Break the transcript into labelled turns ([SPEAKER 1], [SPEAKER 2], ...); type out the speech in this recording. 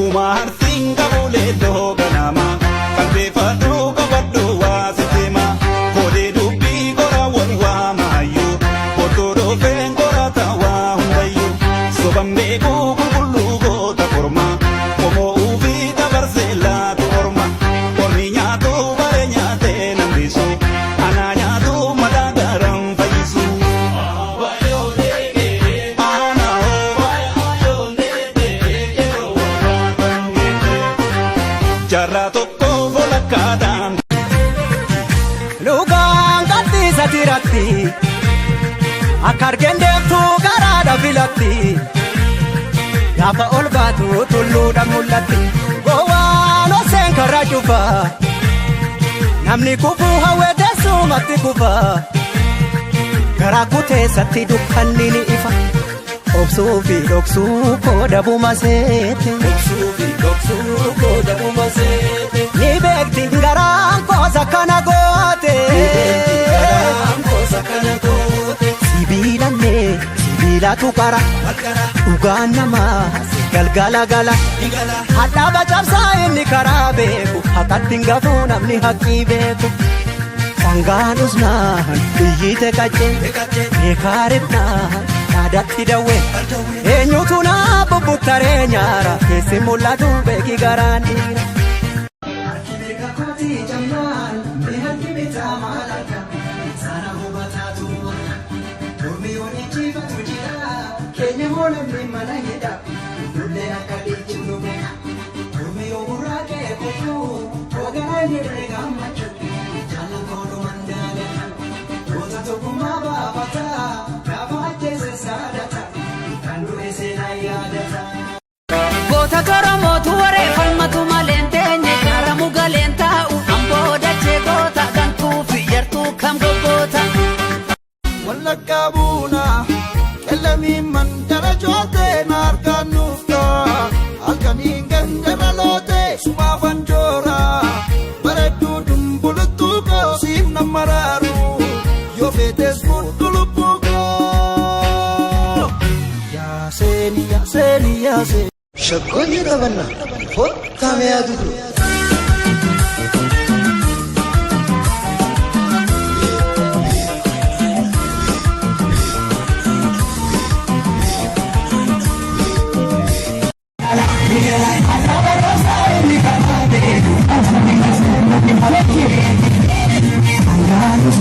[SPEAKER 1] Umar singa bule doga nama kalbe fadru kabaddu wasitema kode dubbi gora wanwa mayu potoro fen gora tawa hundayu sobambe gugulu gota forma como uvita barsela tu forma porninya tu barenya te nambisu ananya tu madagaram faisu Jarra tokko volakkaadhaan
[SPEAKER 2] Lugaan gadhiisa tiratti akka argeen deemtuu garaadha filatti gaafa ol baatu tulluudha mul'atti gowwaan oseen karra cufa namni kufuu hawwee teessumatti kufa garaa kuteessatti dukkanni ni ifa obsuu fi dhoksuu kooda buma seete ni beekti garaan koosa kana goote sibiilatu qara dhugaan namaa galgala gala hadhaaba cabsaa inni karaa beeku haqqatti hin gafuu namni haqqii beeku sangaan usnaan biyyite qacceen beekaarifnaan yaadatti dawwee eenyutu naa bubbuttaree nyaara keessi mul'atu beeki garaan dhiira. Goota Koromootu waree falmatu maleen teenye karamu galeen taa'u amboo dachee goota gantuu fi yartuu kam goggoota.
[SPEAKER 3] Wallagga buuna qellamii mandara jootee na argaan nuufta halkaniin gandara lootee sumaafan joora bareedduu dumbuluttuu koosiif na maraaru yoo feetes fudhu lubbuu koo yaaseeni yaaseeni yaaseeni. Shakkoonni qabanna fottaame yaaduu
[SPEAKER 2] Anganu